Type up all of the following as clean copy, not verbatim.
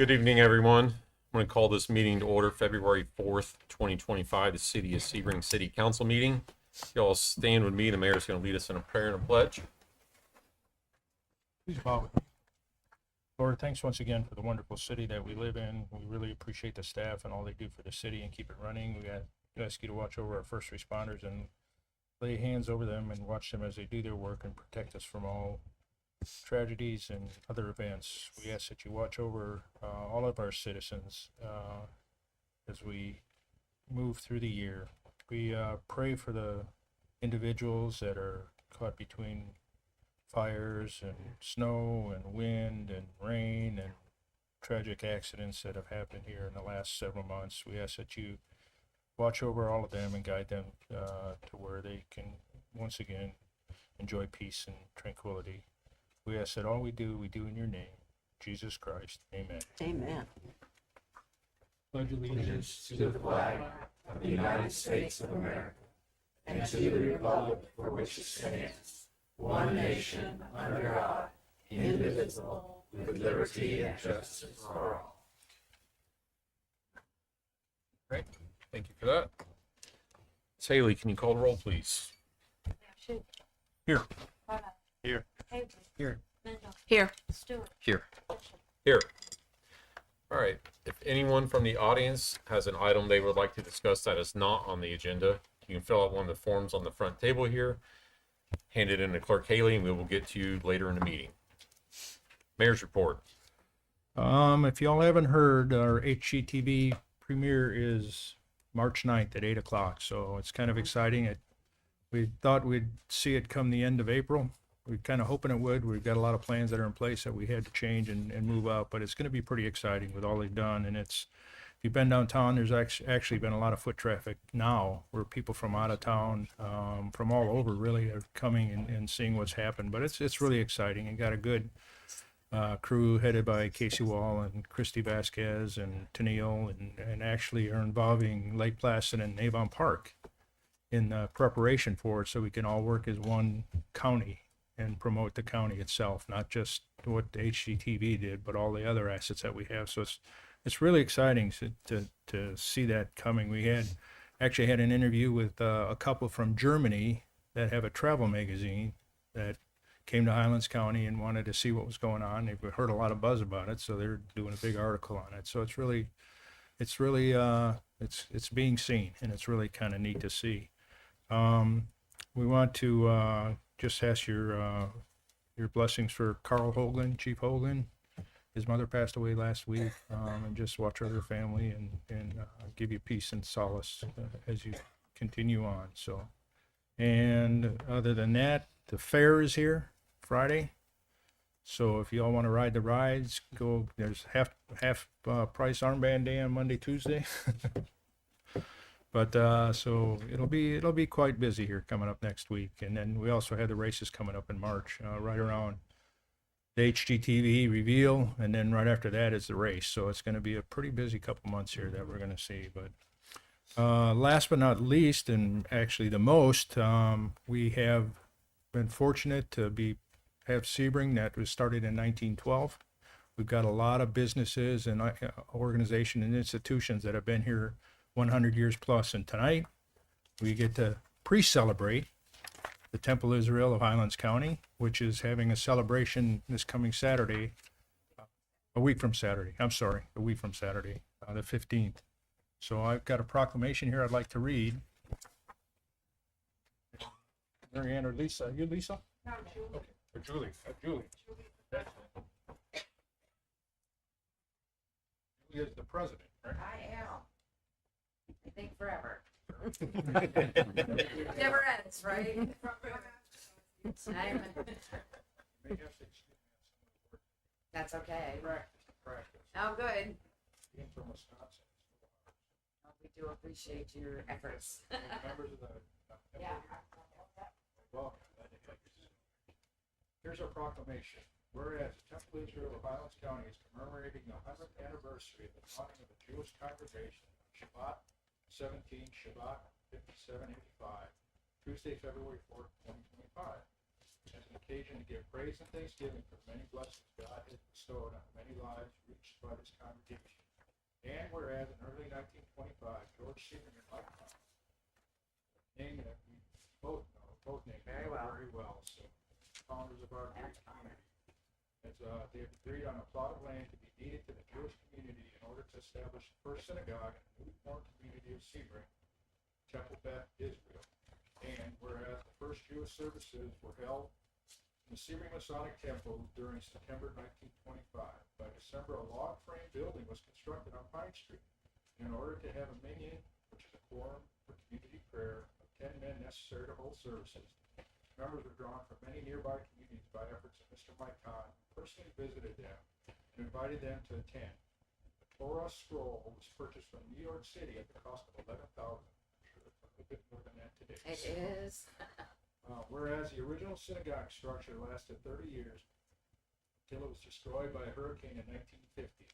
Good evening, everyone. I'm going to call this meeting to order February 4th, 2025, the City of Sebring City Council meeting. Y'all stand with me. The mayor is going to lead us in a prayer and a pledge. Please bow with me. Lord, thanks once again for the wonderful city that we live in. We really appreciate the staff and all they do for the city and keep it running. We ask you to watch over our first responders and lay hands over them and watch them as they do their work and protect us from all tragedies and other events. We ask that you watch over all of our citizens as we move through the year. We pray for the individuals that are caught between fires and snow and wind and rain and tragic accidents that have happened here in the last several months. We ask that you watch over all of them and guide them to where they can once again enjoy peace and tranquility. We ask that all we do in your name, Jesus Christ. Amen. Amen. Pledge allegiance To the flag of the United States of America and to the republic for which it stands, one nation, under God, indivisible, with liberty and justice for all. Great. Thank you for that. Ms. Haley, can you call the roll, please? here. Here. Here. Here. Stewart. Here. Here. All right. If anyone from the audience has an item they would like to discuss that is not on the agenda, you can fill out one of the forms on the front table here, hand it in to Clerk Haley, and we will get to you later in the meeting. Mayor's report. If y'all haven't heard, our HGTV premiere is March 9th at 8 o'clock, so it's kind of exciting. We thought we'd see it come the end of April. We're kind of hoping it would. We've got a lot of plans that are in place that we had to change and move out, but it's going to be pretty exciting with all they've done. And if you've been downtown, there's actually been a lot of foot traffic now where people from out of town, from all over really are coming and seeing what's happened. But it's really exciting and got a good crew headed by Casey Wall and Christy Vasquez and Tennille and actually are involving Lake Placid and Avon Park in preparation for it so we can all work as one county and promote the county itself, not just what the HGTV did, but all the other assets that we have. So it's really exciting to see that coming. We actually had an interview with a couple from Germany that have a travel magazine that came to Highlands County and wanted to see what was going on. They've heard a lot of buzz about it, so they're doing a big article on it. So it's being seen, and it's really kind of neat to see. We want to just ask your blessings for Carl Hoagland, Chief Hoagland. His mother passed away last week, and just watch over her family and give you peace and solace as you continue on. So, and other than that, the fair is here Friday. So if you all want to ride the rides, go. There's half price armband day on Monday, Tuesday. But so it'll be quite busy here coming up next week, and then we also have the races coming up in March, right around the HGTV reveal, and then right after that is the race. So it's going to be a pretty busy couple months here that we're going to see. But last but not least, and actually the most, we have been fortunate to have Sebring that was started in 1912. We've got a lot of businesses and organizations and institutions that have been here 100 years plus, and tonight we get to pre-celebrate the Temple Israel of Highlands County, which is having a celebration this coming Saturday, the week from Saturday, the 15th. So I've got a proclamation here I'd like to read. Mary Ann or Lisa? You Lisa? No, Julie. Okay. Or Julie. Julie. That's it. Julie is the president, right? I am. I think forever. Never ends, right? That's okay. Practice. Oh, good. Being from Wisconsin. Oh, we do appreciate your efforts. Members of the. Yeah. Welcome. Here's our proclamation. Whereas the Temple Israel of Highlands County is commemorating the 100th anniversary of the founding of the Jewish congregation on Shabbat 17, Shabbat 5785, Tuesday, February 4th, 2025. As an occasion to give praise and thanksgiving for the many blessings God has bestowed on many lives reached by this congregation. And whereas in early 1925, George Seaman and Mike Thomas, name that we both know, both names we know very well, so founders of our great community, as they have agreed on a plot of land to be deeded to the Jewish community in order to establish the first synagogue in the newly formed community of Sebring, Temple Beth, Israel. And whereas the first Jewish services were held in the Sebring Masonic Temple during September 1925, by December a log frame building was constructed on Pine Street. In order to have a minyan, which is a quorum for community prayer of 10 men necessary to hold services, members were drawn from many nearby communities by efforts of Mr. Mike Kahn, who personally visited them and invited them to attend. The Torah scroll was purchased from New York City at the cost of $11,000. I'm sure it's a little bit more than that today. It is. Whereas the original synagogue structure lasted 30 years until it was destroyed by a hurricane in 1950.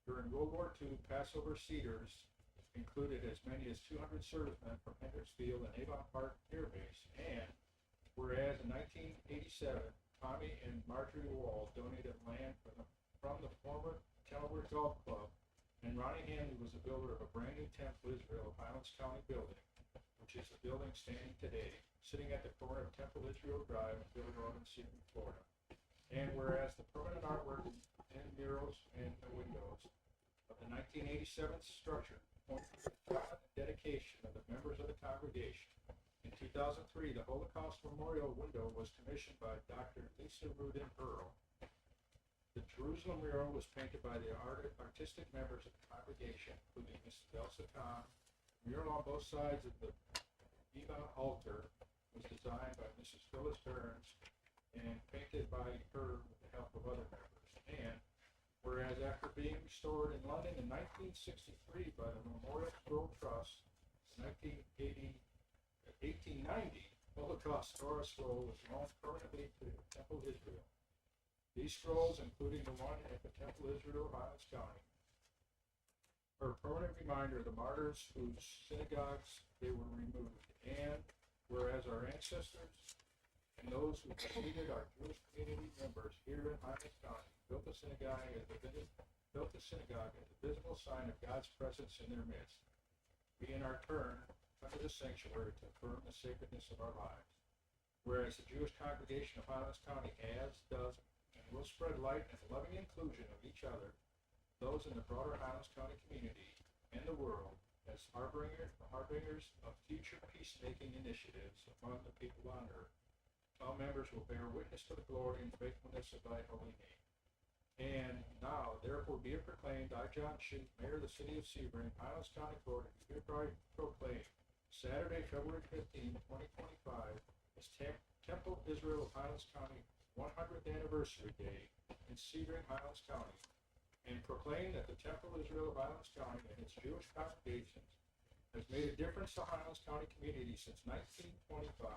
During World War II, Passover Cedars included as many as 200 servicemen from Hendricks Field and Avon Park Air Base. And whereas in 1987, Tommy and Marjorie Wall donated land from the former Kenilworth Golf Club, and Ronnie Hanley was the builder of a brand new Temple Israel of Highlands County building, which is the building standing today, sitting at the corner of Temple Israel Drive and Village Road in Sebring, Florida. And whereas the permanent artwork and murals and the windows of the 1987 structure point to the dedication of the members of the congregation. In 2003, the Holocaust Memorial window was commissioned by Dr. Lisa Rudin Earl. The Jerusalem mural was painted by the artistic members of the congregation, including Mrs. Elsa Kahn. The mural on both sides of the Eva altar was designed by Mrs. Phyllis Burns and painted by her with the help of other members. And whereas after being restored in London in 1963 by the Memorial Scroll Trust, in 1890, Holocaust Torah scroll was loaned permanently to Temple Israel. These scrolls, including the one at the Temple Israel, Highlands County, are a permanent reminder of the martyrs whose synagogues they were removed. And whereas our ancestors and those who preceded our Jewish community members here in Highlands County built the synagogue as a visible sign of God's presence in their midst, we in our turn come to the sanctuary to affirm the sacredness of our lives. Whereas the Jewish congregation of Highlands County has, does, and will spread light and loving inclusion of each other, those in the broader Highlands County community and the world, as harbingers of future peacemaking initiatives among the people on earth. All members will bear witness to the glory and faithfulness of thy holy name. And now, therefore, be it proclaimed, I, John Shute, Mayor of the City of Sebring, Highlands County, Florida, do hereby proclaim Saturday, February 15, 2025, as Temple Israel of Highlands County 100th Anniversary Day in Sebring, Highlands County, and proclaim that the Temple Israel of Highlands County and its Jewish congregations has made a difference to Highlands County community since 1925.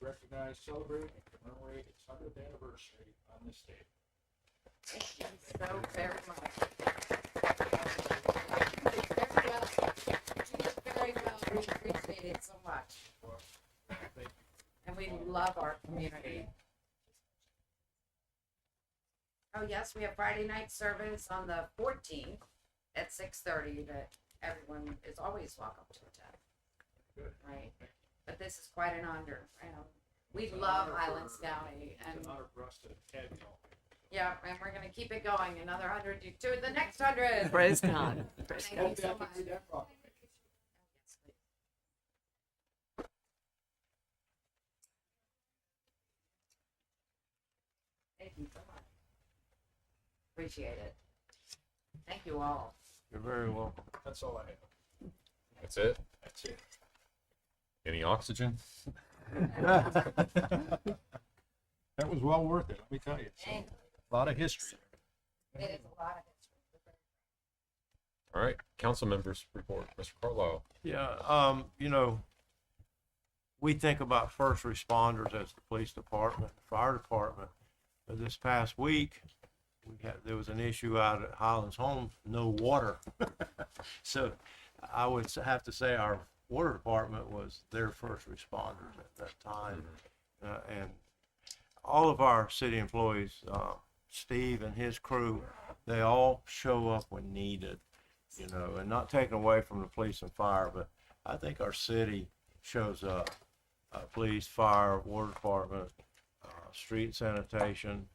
Recognize, celebrate, and commemorate its 100th anniversary on this day. Thank you so very much. Very well. We appreciate it so much. Well, thank you. And we love our community. Oh, yes, we have Friday night service on the 14th at 6:30 that everyone is always welcome to attend. Good. Right? But this is quite an honor. We It's an love honor Highlands for- County, It's and an honor for us to have you all. yeah, and we're gonna keep it going. Another 100 to the next 100. Praise God. Praise Thank God. you so Hope much. you that proclamation. Yes, please. Thank you so much. Appreciate it. Thank you all. You're very welcome. That's all I have. That's it. That's it. Any oxygen? That was well worth it, let me tell you. It's Thank a lot of history. It is a lot of history. All right, council members report. Mr. Carlisle. Yeah, we think about first responders as the police department, fire department. But this past week, there was an issue out at Highlands Homes, no water. So I would have to say our water department was their first responders at that time. And all of our city employees Steve and his crew, they all show up when needed, you know, and not taking away from the police and fire, but I think our city shows up. Police, fire, water department, street sanitation.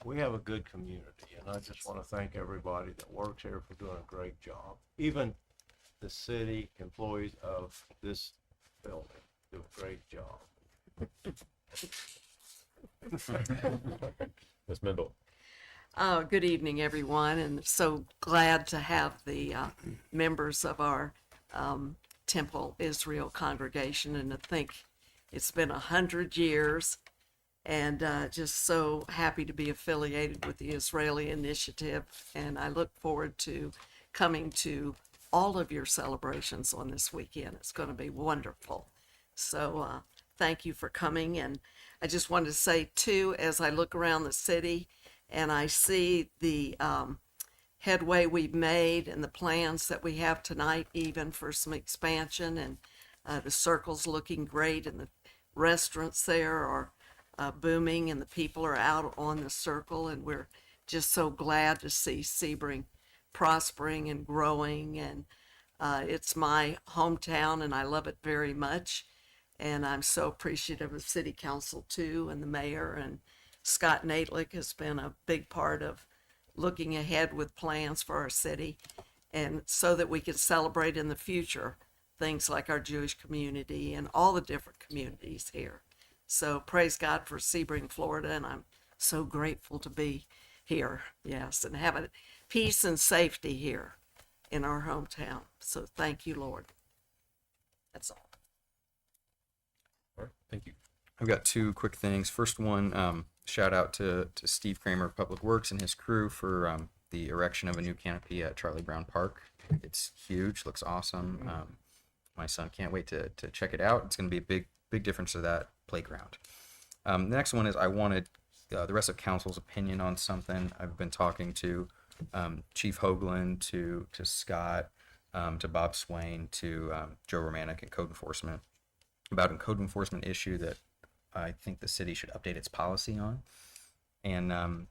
We have a good community, and I just want to thank everybody that works here for doing a great job. Even the city employees of this building do a great job. Ms. Mendel. Good evening, everyone, and so glad to have the members of our Temple Israel congregation, and to think it's been 100 years, and just so happy to be affiliated with the Israeli Initiative, and I look forward to coming to all of your celebrations on this weekend. It's going to be wonderful. So thank you for coming, and I just wanted to say too, as I look around the city and I see the headway we've made and the plans that we have tonight, even for some expansion, and the circle's looking great, and the restaurants there are booming, and the people are out on the circle, and we're just so glad to see Sebring prospering and growing, and it's my hometown, and I love it very much, and I'm so appreciative of City Council too, and the mayor, and Scott Nadlick has been a big part of looking ahead with plans for our city, and so that we can celebrate in the future things like our Jewish community and all the different communities here. So praise God for Sebring, Florida, and I'm so grateful to be here, yes, and have a peace and safety here in our hometown. So thank you, Lord. That's all. All right, thank you. I've got two quick things. First one, shout out to Steve Kramer of Public Works and his crew for the erection of a new canopy at Charlie Brown Park. It's huge, looks awesome. My son can't wait to check it out. It's going to be a big difference to that playground. The next one is I wanted the rest of council's opinion on something. I've been talking to Chief Hoagland, to Scott, to Bob Swain, to Joe Romanek in code enforcement about a code enforcement issue that I think the city should update its policy on. And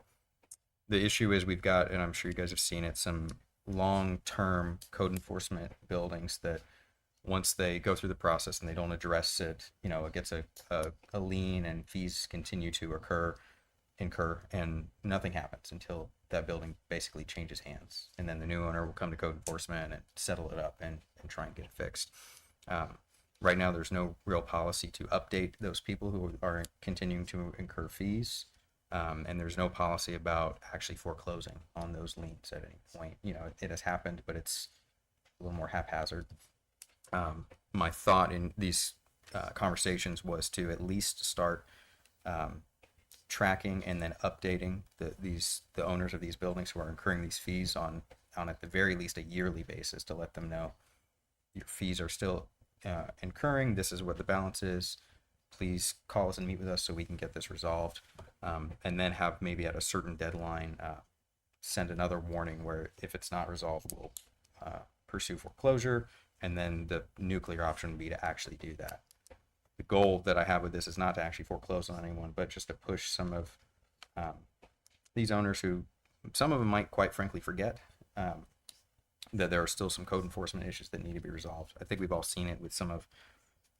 the issue is we've got, and I'm sure you guys have seen it, some long-term code enforcement buildings that once they go through the process and they don't address it, you know, it gets a lien and fees continue to incur, and nothing happens until that building basically changes hands. And then the new owner will come to code enforcement and settle it up and try and get it fixed. Right now, there's no real policy to update those people who are continuing to incur fees. And there's no policy about actually foreclosing on those liens at any point. You know, it has happened, but it's a little more haphazard. My thought in these conversations was to at least start tracking and then updating the owners of these buildings who are incurring these fees on at the very least a yearly basis, to let them know your fees are still incurring. This is what the balance is. Please call us and meet with us so we can get this resolved. And then have maybe at a certain deadline send another warning where if it's not resolved, we'll pursue foreclosure. And then the nuclear option would be to actually do that. The goal that I have with this is not to actually foreclose on anyone, but just to push some of these owners who, some of them might quite frankly forget that there are still some code enforcement issues that need to be resolved. I think we've all seen it with some of,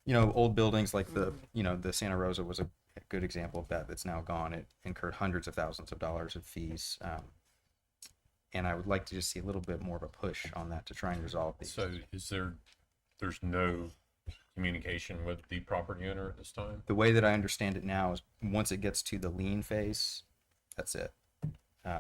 old buildings like the Santa Rosa was a good example of that. That's now gone. It incurred hundreds of thousands of dollars of fees. And I would like to just see a little bit more of a push on that to try and resolve these. So there's no communication with the property owner at this time? The way that I understand it now is once it gets to the lien phase, that's it. I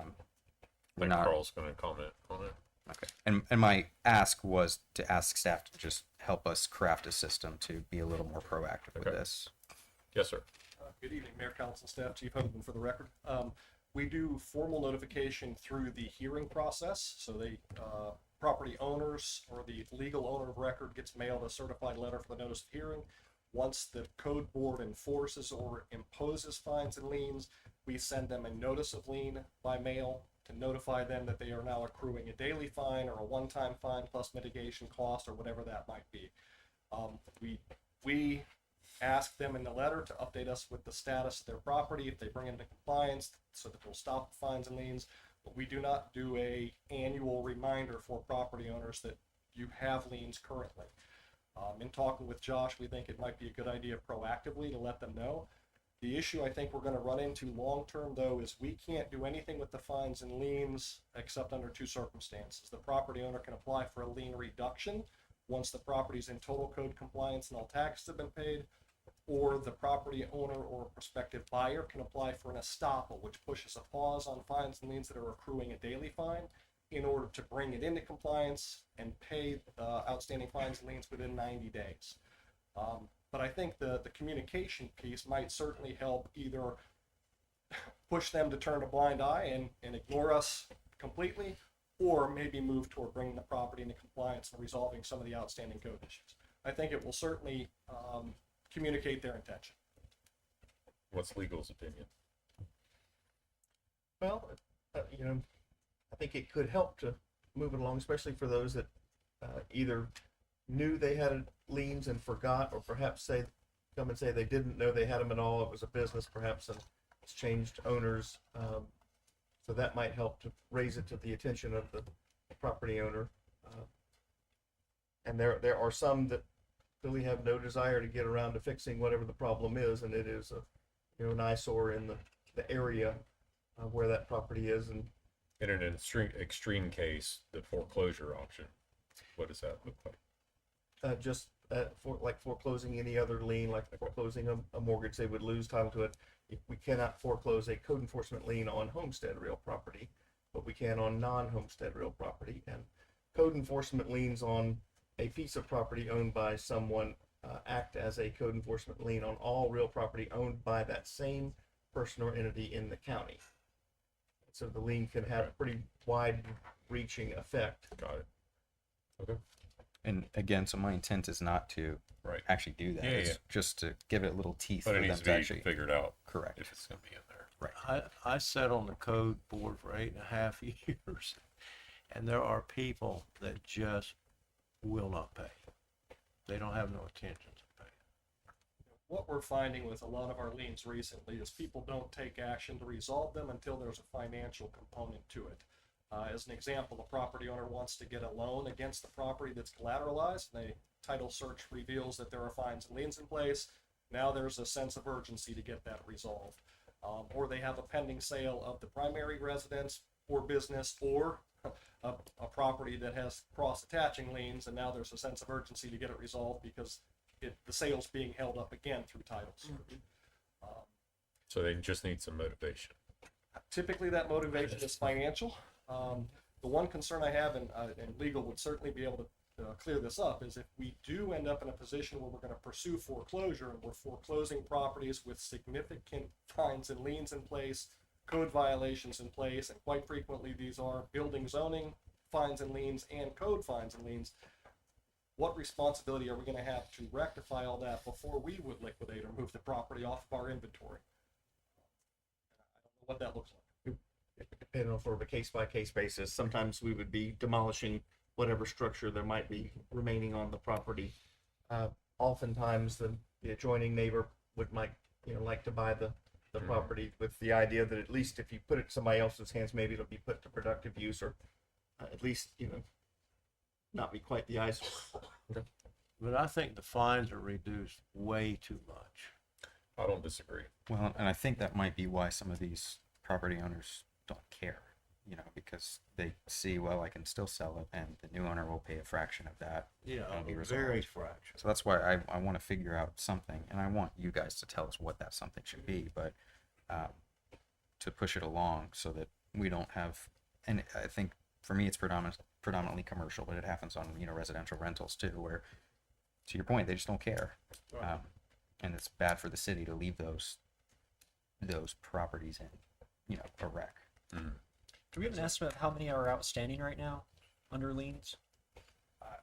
think Carl's going to comment on it. Okay. And my ask was to ask staff to just help us craft a system to be a little more proactive with this. Yes, sir. Good evening, Mayor, Council, Staff, Chief Hoagland for the record. We do formal notification through the hearing process. So the property owners or the legal owner of record gets mailed a certified letter for the notice of hearing. Once the code board enforces or imposes fines and liens, we send them a notice of lien by mail to notify them that they are now accruing a daily fine or a one-time fine plus mitigation cost or whatever that might be. We ask them in the letter to update us with the status of their property if they bring it into compliance, so that we'll stop the fines and liens. But we do not do a annual reminder for property owners that you have liens currently. In talking with Josh, we think it might be a good idea proactively to let them know. The issue I think we're going to run into long-term, though, is we can't do anything with the fines and liens except under two circumstances. The property owner can apply for a lien reduction once the property is in total code compliance and all taxes have been paid, or the property owner or prospective buyer can apply for an estoppel, which pushes a pause on fines and liens that are accruing a daily fine in order to bring it into compliance and pay outstanding fines and liens within 90 days. But I think the communication piece might certainly help either push them to turn a blind eye and ignore us completely, or maybe move toward bringing the property into compliance and resolving some of the outstanding code issues. I think it will certainly communicate their intention. What's legal's opinion? Well, I think it could help to move it along, especially for those that either knew they had liens and forgot, or perhaps come and say they didn't know they had them at all. It was a business perhaps, and it's changed owners. So that might help to raise it to the attention of the property owner. And there are some that really have no desire to get around to fixing whatever the problem is, and it is an eyesore in the area where that property is. And In an extreme case, the foreclosure auction, what does that look like? just like foreclosing any other lien, like foreclosing a mortgage, they would lose title to it. If we cannot foreclose a code enforcement lien on homestead real property, but we can on non-homestead real property. And code enforcement liens on a piece of property owned by someone act as a code enforcement lien on all real property owned by that same person or entity in the county. So the lien can have a pretty wide-reaching effect. Got it. Okay. And again, so my intent is not to Right. actually do that. Yeah, It's yeah. just to give it a little teeth But for it them needs to to be actually. figured out Correct. if it's gonna be in there. Right. I sat on the code board for 8.5 years, and there are people that just will not pay. They don't have no intention to pay. What we're finding with a lot of our liens recently is people don't take action to resolve them until there's a financial component to it. As an example, a property owner wants to get a loan against the property that's collateralized, and a title search reveals that there are fines and liens in place. Now there's a sense of urgency to get that resolved. Or they have a pending sale of the primary residence or business, or a property that has cross-attaching liens, and now there's a sense of urgency to get it resolved because the sale's being held up again through title search. So they just need some motivation. Typically, that motivation is financial. The one concern I have, and legal would certainly be able to clear this up, is if we do end up in a position where we're going to pursue foreclosure and we're foreclosing properties with significant fines and liens in place, code violations in place, and quite frequently these are building zoning fines and liens and code fines and liens, what responsibility are we going to have to rectify all that before we would liquidate or move the property off of our inventory? I don't know what that looks like. Depending on sort of a case-by-case basis, sometimes we would be demolishing whatever structure there might be remaining on the property. Oftentimes, the adjoining neighbor might like to buy the property with the idea that at least if you put it in somebody else's hands, maybe it'll be put to productive use, or at least not be quite the eyesore. But I think the fines are reduced way too much. I don't disagree. Well, and I think that might be why some of these property owners don't care, because they see, well, I can still sell it and the new owner will pay a fraction of that. Yeah, It'll be very resolved. fractional. So that's why I want to figure out something, and I want you guys to tell us what that something should be, but to push it along so that we don't have, and I think for me it's predominantly commercial, but it happens on residential rentals too, where to your point they just don't care, and it's bad for the city to leave those properties in a wreck. Do we have an estimate of how many are outstanding right now under liens?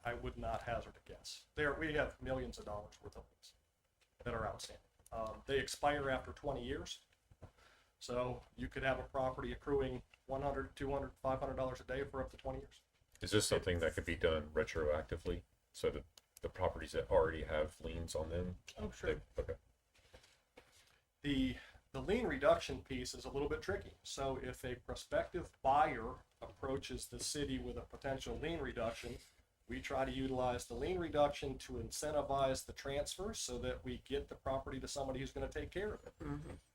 I would not hazard a guess. We have millions of dollars worth of liens that are outstanding. They expire after 20 years. So you could have a property accruing $100, $200, $500 a day for up to 20 years. Is this something that could be done retroactively so that the properties that already have liens on them? Oh, sure. Okay. The lien reduction piece is a little bit tricky. So if a prospective buyer approaches the city with a potential lien reduction, we try to utilize the lien reduction to incentivize the transfer so that we get the property to somebody who's going to take care of it.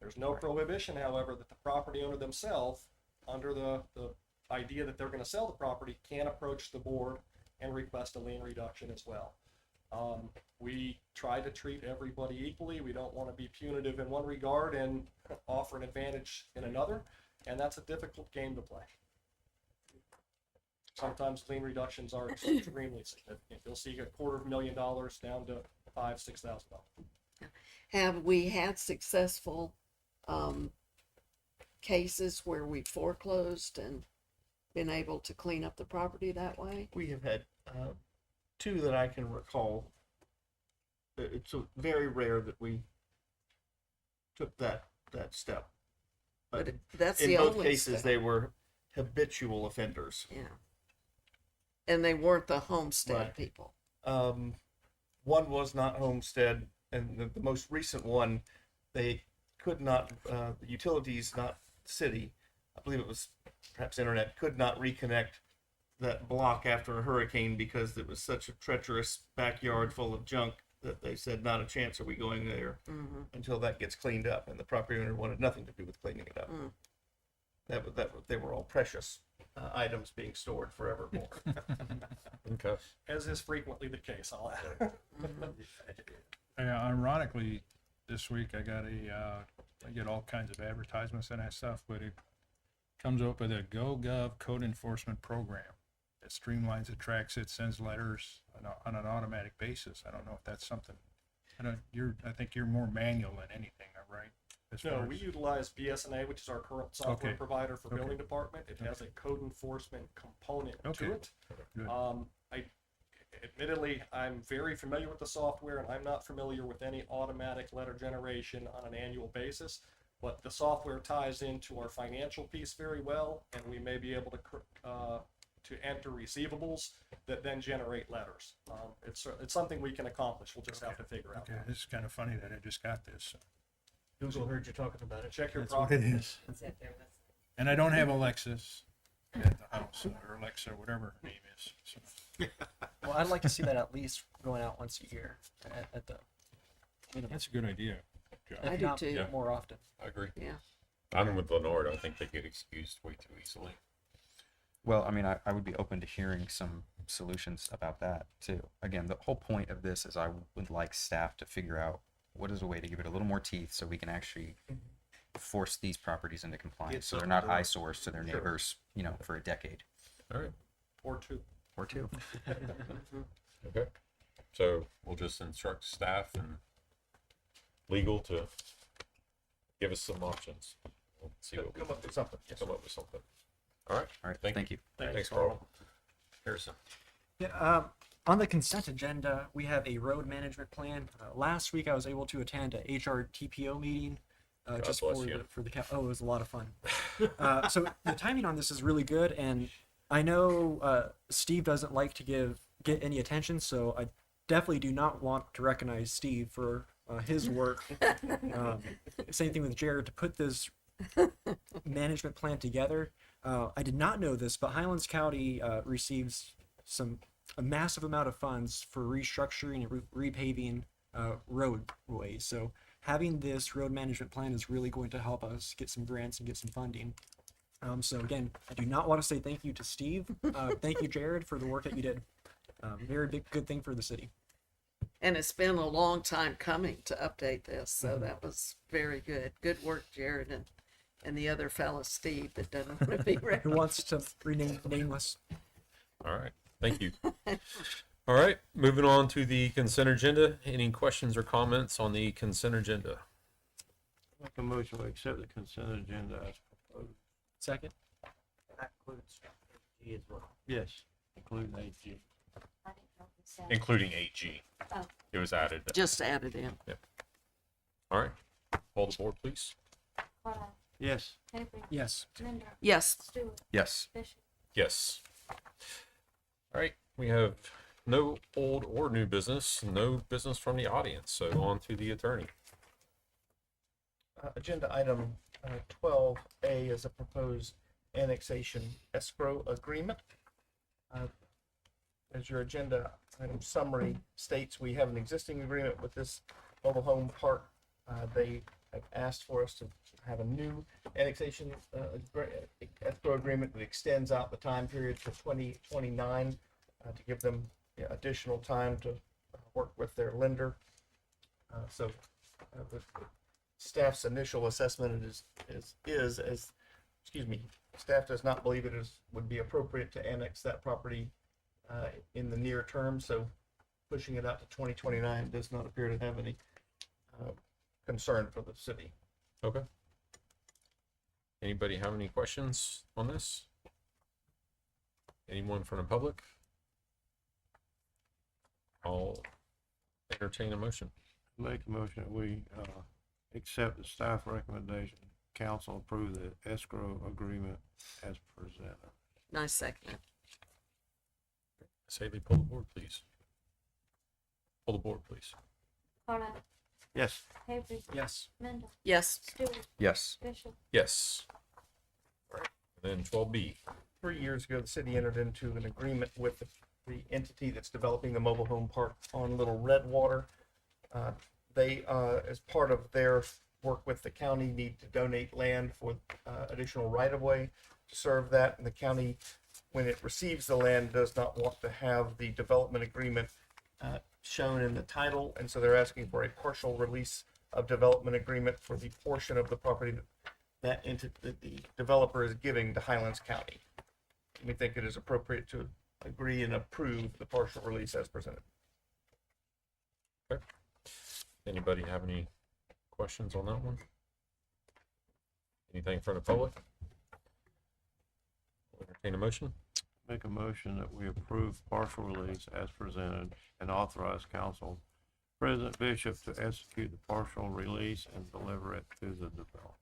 There's no prohibition, however, that the property owner themselves, under the idea that they're going to sell the property, can approach the board and request a lien reduction as well. We try to treat everybody equally. We don't want to be punitive in one regard and offer an advantage in another, and that's a difficult game to play. Sometimes lien reductions are extremely significant. You'll see $250,000 down to $5,000-6,000. Have we had successful cases where we foreclosed and been able to clean up the property that way? We have had two that I can recall. It's very rare that we took that step. But that's in the both only cases, step. they were habitual offenders. Yeah. And they weren't the homestead Right. people. One was not homestead, and the most recent one, they could not, the utilities, not city, I believe it was perhaps internet, could not reconnect that block after a hurricane because it was such a treacherous backyard full of junk that they said, not a chance are we going there until that gets cleaned up. And the property owner wanted nothing to do with cleaning it up. They were all precious items being stored forevermore. Okay. As is frequently the case, I'll add. Ironically, this week I get all kinds of advertisements and that stuff, but it comes up with a GoGov code enforcement program that streamlines it, tracks it, sends letters on an automatic basis. I don't know if that's something. I think you're more manual than anything, right? As No, far we as- utilize BSNA, which is our current software Okay. provider for Okay. building department. It has a code enforcement component Okay. to it. Good. Admittedly, I'm very familiar with the software, and I'm not familiar with any automatic letter generation on an annual basis. But the software ties into our financial piece very well, and we may be able to enter receivables that then generate letters. It's something we can accomplish. We'll just have to figure out. Okay, this is kind of funny that I just got this. Google heard you talking about it. Check your That's what it property. is. And I don't have Alexis at the house, or Alexa, whatever her name is. So. Well, I'd like to see that at least going out once a year at the minimum. That's a good idea. Josh. I If do not too. Yeah. more often. I agree. Yeah. I'm with Lenore. I think they get excused way too easily. Well, I mean, I would be open to hearing some solutions about that too. Again, the whole point of this is I would like staff to figure out what is a way to give it a little more teeth so we can actually force these properties into compliance so they're not eyesores to their neighbors, for a decade All right. Or two. or two. Okay. So we'll just instruct staff and legal to give us some options. We'll see what we Come up with something. come up with something. All right. All right, Thank thank you. Thanks, Carl. Harrison. Yeah, on the consent agenda, we have a road management plan. Last week, I was able to attend a HR TPO meeting. Just bless for you. oh, it was a lot of fun. So the timing on this is really good, and I know Steve doesn't like to get any attention, so I definitely do not want to recognize Steve for his work. Same thing with Jared to put this management plan together. I did not know this, but Highlands County receives a massive amount of funds for restructuring and repaving roadways. So having this road management plan is really going to help us get some grants and get some funding. So again, I do not want to say thank you to Steve. Thank you, Jared, for the work that you did. Very big, good thing for the city. And it's been a long time coming to update this, so that was very good. Good work, Jared, and the other fella, Steve, that doesn't want to be Who recognized. wants to rename nameless? All right. Thank you. All right. Moving on to the consent agenda. Any questions or comments on the consent agenda? Make a motion to accept the consent agenda as proposed. Second. That includes AG as well. Yes, including AG. Including 8G. Oh. It was added. Just added in. All right. Hold the board, please. Yes. Yes. Yes. Yes. Yes. All right. We have no old or new business, no business from the audience. So on to the attorney. Agenda item 12A is a proposed annexation escrow agreement. As your agenda item summary states, we have an existing agreement with this mobile home park. They have asked for us to have a new annexation escrow agreement that extends out the time period to 2029 to give them additional time to work with their lender. So the staff's initial assessment staff does not believe would be appropriate to annex that property in the near term, so pushing it out to 2029 does not appear to have any concern for the city. Okay. Anybody have any questions on this? Anyone from the public? I'll entertain a motion. Make a motion that we, accept the staff recommendation, council approve the escrow agreement as presented. I second it. Haley, pull the board, please. Pull the board, please. Carla, Yes. Avery, Yes. Mendel, Yes. Stewart, Yes. Bishop. Yes. All right. Then 12B. 3 years ago, the city entered into an agreement with the entity that's developing the mobile home park on Little Redwater. They, as part of their work with the county, need to donate land for additional right-of-way to serve that. And the county, when it receives the land, does not want to have the development agreement shown in the title. And so they're asking for a partial release of development agreement for the portion of the property that the developer is giving to Highlands County. We think it is appropriate to agree and approve the partial release as presented. Anybody have any questions on that one? Anything from the public? I'll entertain a motion. Make a motion that we approve partial release as presented and authorize council President Bishop to execute the partial release and deliver it to the developer.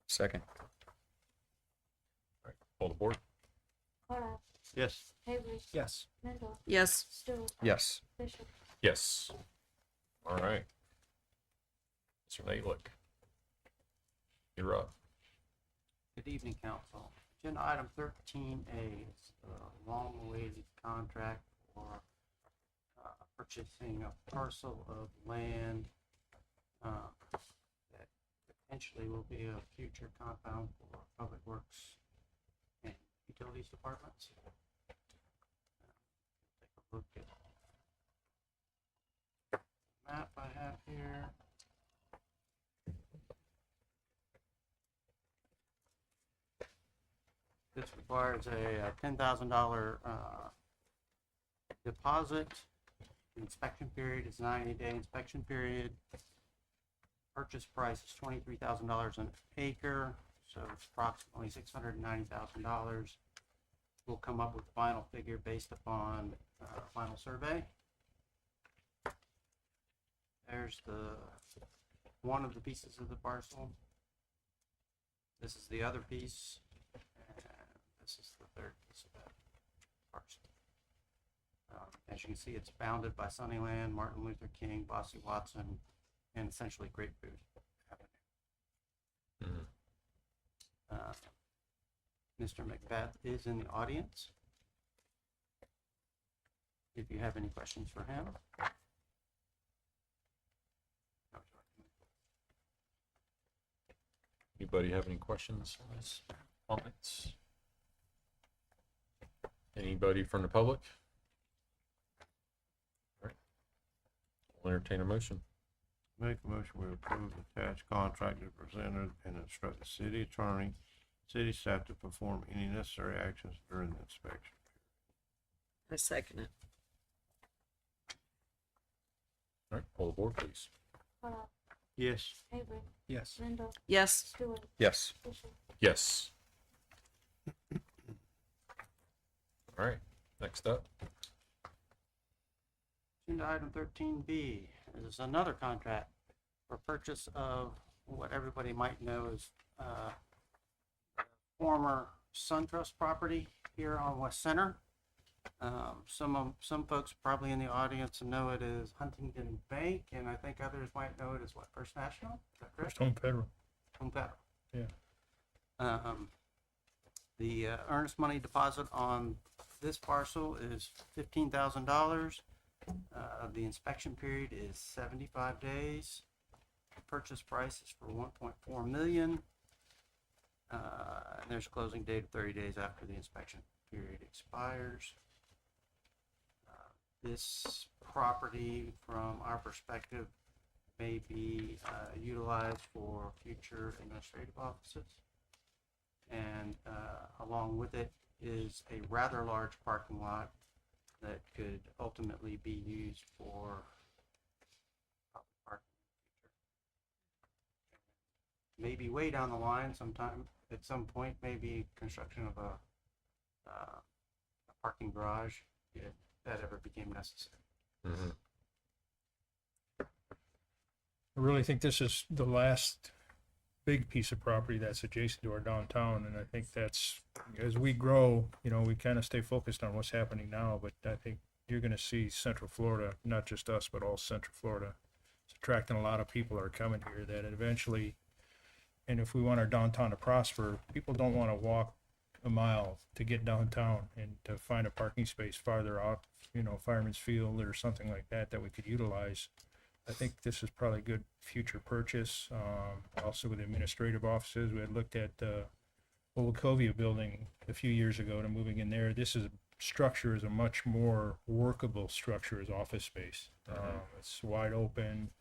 Second. Pull the board. Carla, Yes. Avery, Yes. Mendel, Yes. Stewart, Yes. Bishop. Yes. All right. Mr. Natelick, you're up. Good evening, council. Agenda item 13A is a long-awaited contract for purchasing a parcel of land that potentially will be a future compound for public works and utilities departments. Take a look at the map I have here. This requires a $10,000 deposit. Inspection period is 90-day inspection period. Purchase price is $23,000 an acre, so it's approximately $690,000. We'll come up with a final figure based upon final survey. There's one of the pieces of the parcel. This is the other piece. This is the third piece of that parcel. As you can see, it's bounded by Sunnyland, Martin Luther King, Bossy Watson, and essentially Grapefruit Avenue. Mr. Macbeth is in the audience. If you have any questions for him. Anybody have any questions on this? Comments? Anybody from the public? All right. I'll entertain a motion. Make a motion we approve the attached contract as presented and instruct the city attorney, city staff to perform any necessary actions during the inspection. I second it. All right, pull the board, please. Carla, Yes. Avery, Yes. Mendel, Yes. Stewart, Yes. Bishop. Yes. All right, next up. Agenda item 13B is another contract for purchase of what everybody might know as former SunTrust property here on West Center. Some folks probably in the audience know it as Huntington Bank, and I think others might know it as what, First National? Is that correct? First Home Federal. Home Federal. Yeah. The earnest money deposit on this parcel is $15,000. The inspection period is 75 days. Purchase price is for 1.4 million. And there's a closing date of 30 days after the inspection period expires. This property, from our perspective, may be utilized for future administrative offices. And along with it is a rather large parking lot that could ultimately be used for public parking in the future. Maybe way down the line, sometime at some point, maybe construction of a parking garage, if that ever became necessary. Mhm. I really think this is the last big piece of property that's adjacent to our downtown, and I think that's, as we grow, you know, we kind of stay focused on what's happening now, but I think you're gonna see Central Florida, not just us, but all Central Florida. It's attracting a lot of people are coming here that eventually, and if we want our downtown to prosper, people don't want to walk a mile to get downtown and to find a parking space farther out, you know, Fireman's Field or something like that that we could utilize. I think this is probably a good future purchase. Also with administrative offices, we had looked at Old Wachovia building a few years ago to moving in there. This structure is a much more workable structure as office space. It's wide open.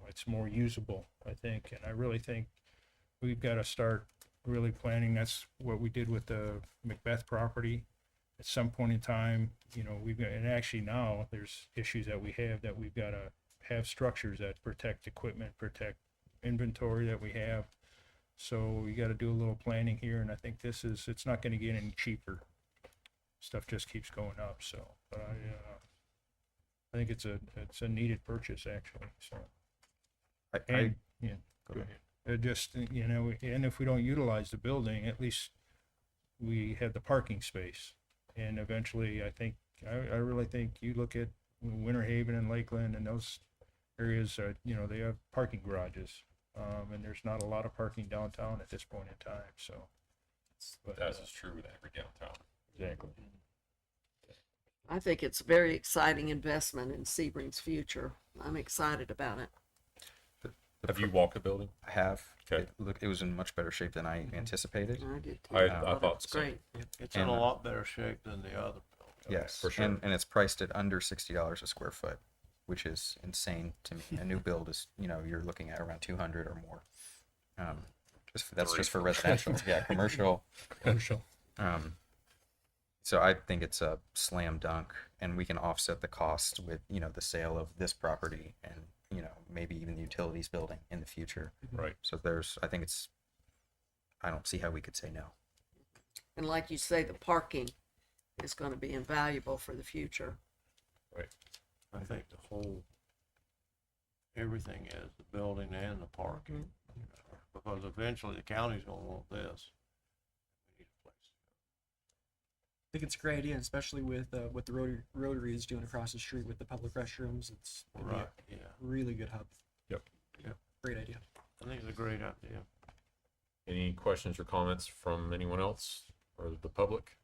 It's more usable, I think, and I really think we've got to start really planning. That's what we did with the Macbeth property. At some point in time, you know, we've got, and actually now there's issues that we have that we've got to have structures that protect equipment, protect inventory that we have. So we got to do a little planning here, and I think it's not going to get any cheaper. Stuff just keeps going up. So, but I think it's a needed purchase actually. So, and yeah, go ahead. it just, you know, and if we don't utilize the building, at least we have the parking space. And eventually, I really think you look at Winter Haven and Lakeland and those areas, you know, they have parking garages. And there's not a lot of parking downtown at this point in time, so. But, That is true with every downtown. exactly. I think it's a very exciting investment in Sebring's future. I'm excited about it. Have you walked the building? I have. Okay. It was in much better shape than I anticipated. I did too. I thought thought it was so. great. It's in And, a lot better shape than the other building. Yes, for sure. And it's priced at under $60 a square foot, which is insane to me. A new build is, you know, you're looking at around 200 or more. That's just for residential. Yeah, commercial. Commercial. So I think it's a slam dunk, and we can offset the cost with, you know, the sale of this property and, you know, maybe even the utilities building in the future. Right. So I don't see how we could say no. And like you say, the parking is going to be invaluable for the future. I think everything is, the building and the parking. You know, because eventually the county's gonna want this. We need a place to I think it's a great idea, especially with what the Rotary is doing across the street with the public restrooms. It's go. gonna be Right, yeah. a really good hub. Yep. Great idea. I think it's a great idea. Any questions or comments from anyone else or the public?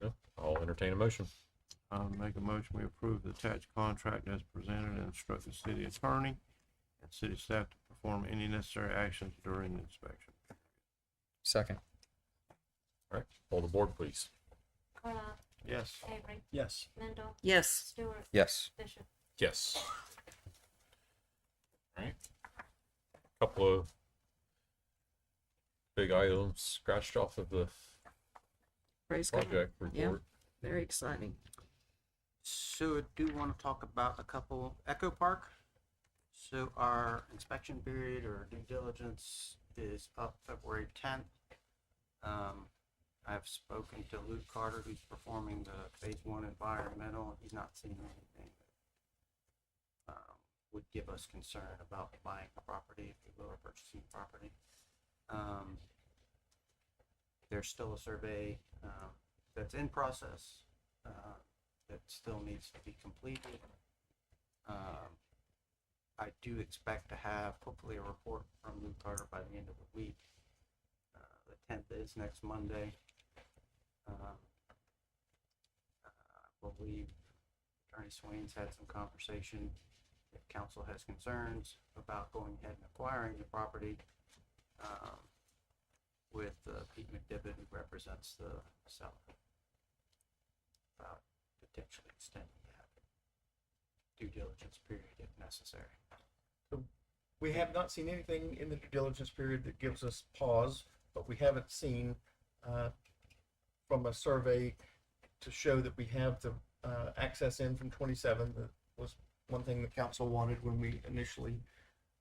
No, I'll entertain a motion. I'll make a motion, we approve the attached contract as presented and instruct the city attorney and city staff to perform any necessary actions during the inspection. Second. All right, poll the board, please. Carla, Yes. Avery, Yes. Mendel, Yes. Stewart, Yes. Bishop. Yes. All right. Couple of big items scratched off of the Praise God. project Yeah, report. very exciting. So I do want to talk about a couple. Echo Park. So our inspection period or due diligence is up February 10th. I've spoken to Luke Carter, who's performing the phase 1 environmental. He's not seen anything that would give us concern about buying the property if we were purchasing property. there's still a survey that's in process that still needs to be completed. I do expect to have hopefully a report from Lou Carter by the end of the week. The 10th is next Monday. I believe Attorney Swain's had some conversation. If council has concerns about going ahead and acquiring the property, with Pete McDivitt, who represents the seller, about potentially extending that due diligence period if necessary. We have not seen anything in the due diligence period that gives us pause, but we haven't seen from a survey to show that we have the access in from 27. That was one thing the council wanted when we initially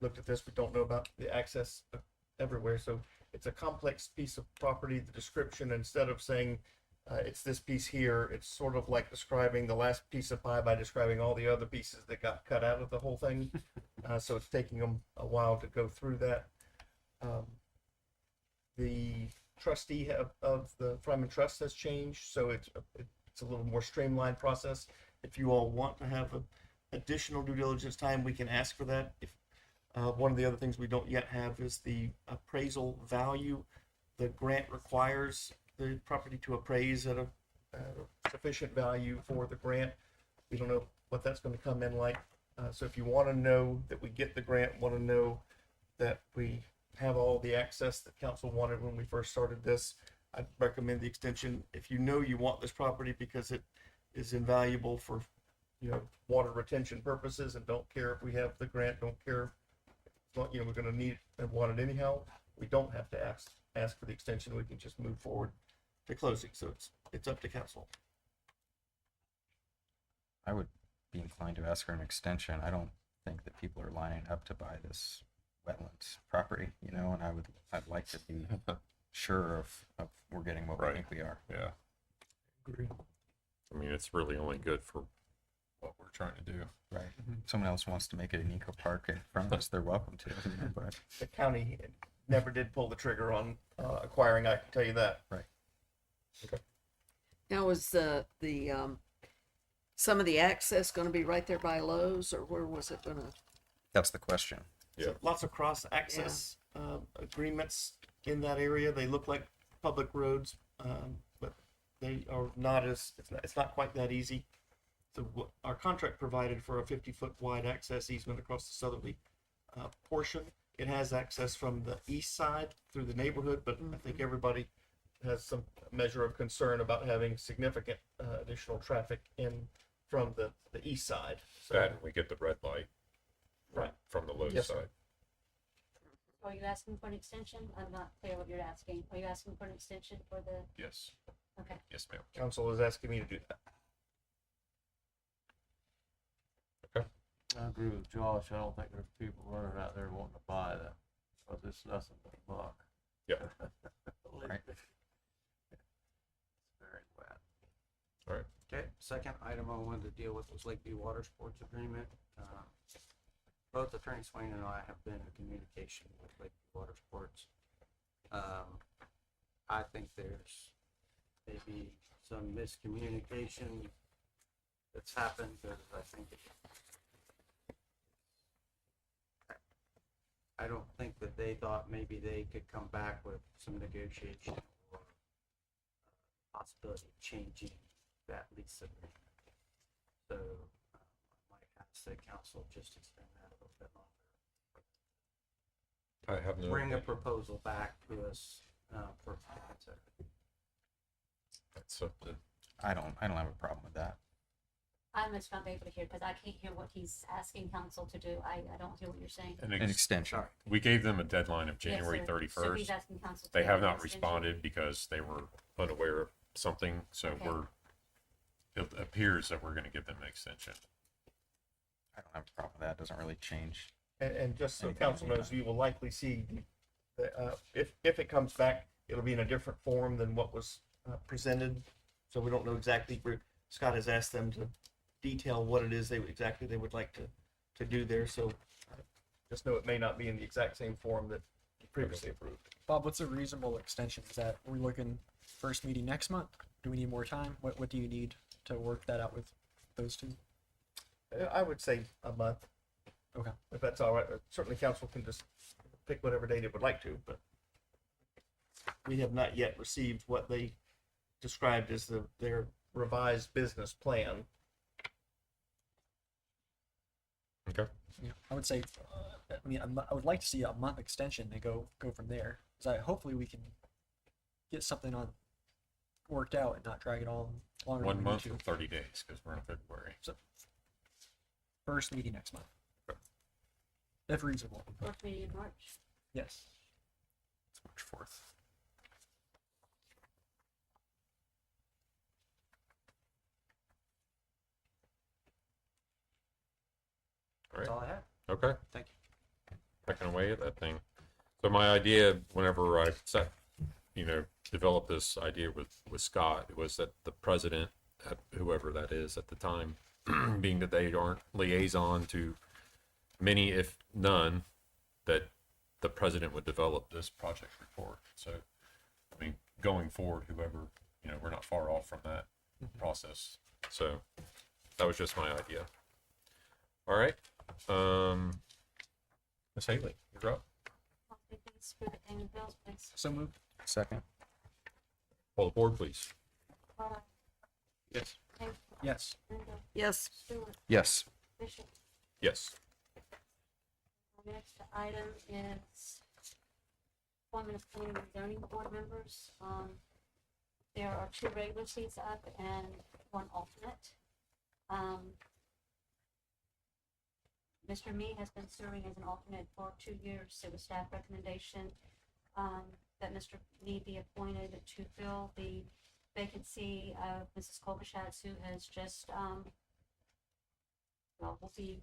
looked at this. We don't know about the access everywhere, so it's a complex piece of property. The description, instead of saying it's this piece here, it's sort of like describing the last piece of pie by describing all the other pieces that got cut out of the whole thing. So it's taking them a while to go through that. The trustee of the Fryman Trust has changed, so it's a little more streamlined process. If you all want to have additional due diligence time, we can ask for that. If one of the other things we don't yet have is the appraisal value. The grant requires the property to appraise at a sufficient value for the grant. We don't know what that's going to come in like. So if you want to know that we get the grant, want to know that we have all the access that council wanted when we first started this, I'd recommend the extension. If you know you want this property because it is invaluable for, water retention purposes, and don't care if we have the grant, don't care, we're going to need and want it anyhow, we don't have to ask for the extension. We can just move forward to closing. So it's up to council. I would be inclined to ask for an extension. I don't think that people are lining up to buy this wetlands property, and I'd like to be sure of we're getting what we Right. think we are. Yeah. Agree. I mean, it's really only good for what we're trying to do. Right. If someone else wants to make it an eco park in front of us, they're welcome to. But The county never did pull the trigger on acquiring, I can tell you that. right. Now, is some of the access going to be right there by Lowe's, or where was it going to? That's the question. Yeah. So lots of cross access agreements in that area. They look like public roads, but they are not it's not quite that easy. So our contract provided for a 50-foot wide access easement across the southerly portion. It has access from the east side through the neighborhood, but I think everybody has some measure of concern about having significant additional traffic in from the east side. So, That, and we get the red light right. from the Lowe's Yes, sir. side. Are you asking for an extension? I'm not clear what you're asking. Are you asking for an extension for the, Yes. okay. Yes, ma'am. Council is asking me to do that. I agree with Josh. I don't think there's people running out there wanting to buy that, because it's nothing but a buck. Yeah. Right. It's very wet. All right. Okay, second item I wanted to deal with was Lakeview Water Sports Agreement. Both Attorney Swain and I have been in communication with Lakeview Water Sports. I think there's maybe some miscommunication that's happened, because I think I don't think that they thought maybe they could come back with some negotiation or possibility of changing that lease agreement. So I might ask the council just to extend that a little bit longer. I have no. Bring a opinion. proposal back to us for consider. That's something. I don't have a problem with that. I'm just not able to hear because I can't hear what he's asking council to do. I don't hear what you're saying. An An extension. Sorry. We gave them a deadline of Yes, January sir. 31st. So he's asking council to They do have an not extension. responded because they were unaware of something. So Okay. it appears that we're going to give them an extension. I don't have a problem with that. It doesn't really change. And just so Anything council we knows, done. you will likely see if it comes back, it'll be in a different form than what was presented. So we don't know exactly where Scott has asked them to detail what it is they would like to do there. So just know it may not be in the exact same form that you previously approved. Bob, what's a reasonable extension? Is that we're looking first meeting next month? Do we need more time? What do you need to work that out with those two? I would say a month, Okay. if that's all right. Certainly council can just pick whatever date it would like to, but we have not yet received what they described as their revised business plan. Okay. Yeah, I would say, I mean, I would like to see a month extension and go from there. So hopefully we can get something on worked out and not drag it on longer 1 than we month need or to. 30 days, because we're in February. So, first meeting next month, if reasonable. Fourth meeting in March. Yes. It's March 4th. All That's right. all I have. Okay. Thank you. Pecking away at that thing. So my idea, whenever I developed this idea with Scott, was that the president, whoever that is at the time, being that they aren't liaison to many, if none, that the president would develop this project report. So, I mean, going forward, whoever, we're not far off from that process. So that was just my idea. All right. Ms. Haley, you're up. I'll take these for the payment of bills, please. So moved. Second. Pull the board, please. Carlisle. Yes. Haver. Yes. Mendel. Yes. Stewart. Yes. Bishop. Yes. Our next item is appointment of planning and zoning board members. There are 2 regular seats up and 1 alternate. Mr. Mee has been serving as an alternate for 2 years. It was staff recommendation that Mr. Mee be appointed to fill the vacancy of Mrs. Kolbashatz, who has just, will be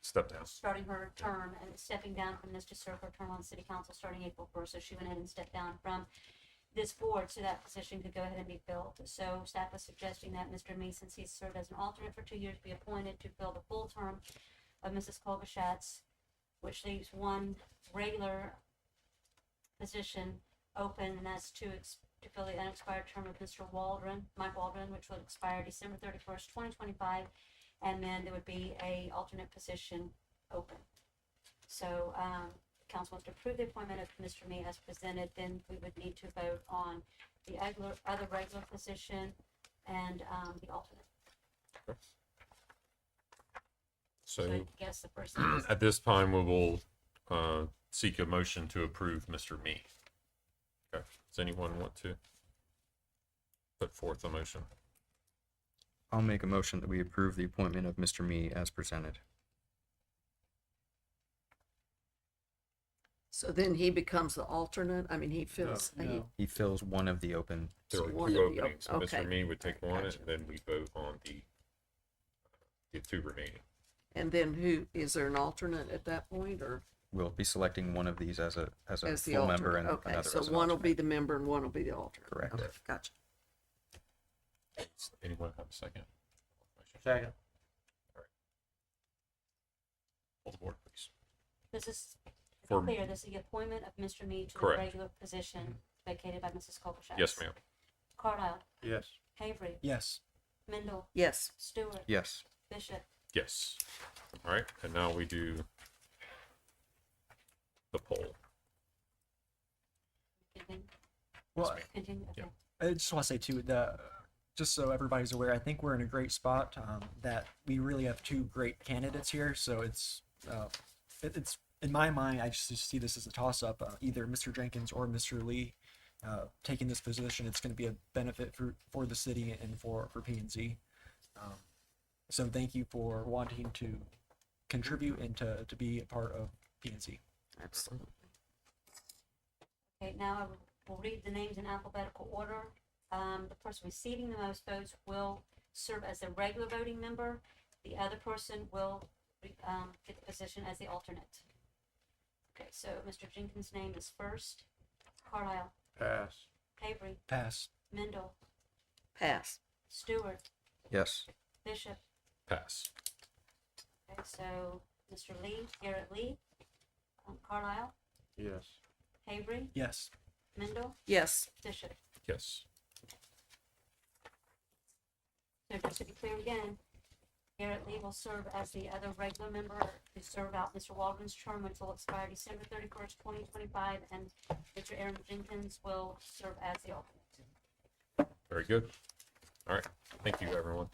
Step down. starting her term and stepping down from this to serve her term on city council starting April 1st. So she went ahead and stepped down from this board, so that position could go ahead and be filled. So staff was suggesting that Mr. Mee, since he's served as an alternate for 2 years, be appointed to fill the full term of Mrs. Kolbashatz, which leaves 1 regular position open, and that's to fill the unexpired term of Mr. Mike Waldron, which will expire December 31st, 2025. And then there would be a alternate position open. So, council wants to approve the appointment of Mr. Mee as presented, then we would need to vote on the other regular position and, the alternate. So I So guess the first thing is, at this time, we will seek a motion to approve Mr. Mee. Okay. Does anyone want to put forth a motion? I'll make a motion that we approve the appointment of Mr. Mee as presented. So then he becomes the alternate? I mean, he fills, He fills one of the open. There are one 2 of the openings. So okay. Mr. Mee would take one, Gotcha. and then we vote on the 2 remaining. and then who, is there an alternate at that point, or We'll be selecting one of these as a as the full member alternate? and Okay, another so as an one will alternate. be the member and one will be the alternate. Correct. Okay, gotcha. Does anyone have a second? Second. Pull the board, please. this is For- clear, this is the appointment of Mr. Mee to the Correct. regular position vacated by Mrs. Kolbashatz. Yes, ma'am. Carlisle. Yes. Havery. Yes. Mendel. Yes. Stewart. Yes. Bishop. Yes. All right, and now we do the poll. Continue. Well, Continue. Okay. Yeah. I just want to say too, just so everybody's aware, I think we're in a great spot. That we really have 2 great candidates here, so it's in my mind, I just see this as a toss-up. Either Mr. Jenkins or Mr. Lee taking this position. It's going to be a benefit for the city and for P&Z. So thank you for wanting to contribute and to be a part of P&Z. Absolutely. Okay, now we'll read the names in alphabetical order. The person receiving the most votes will serve as the regular voting member. The other person will get the position as the alternate. Okay, so Mr. Jenkins' name is first. Carlisle. Pass. Havery. Pass. Mendel. Pass. Stewart. Yes. Bishop. Pass. Okay, so Mr. Lee, Garrett Lee. Carlisle. Yes. Avery, Yes. Mendel, Yes. Bishop. Yes. So just to be clear again, Garrett Lee will serve as the other regular member to serve out Mr. Waldron's term, which will expire December 31st, 2025, and Mr. Aaron Jenkins will serve as the alternate. Very good. All right. Thank you, everyone.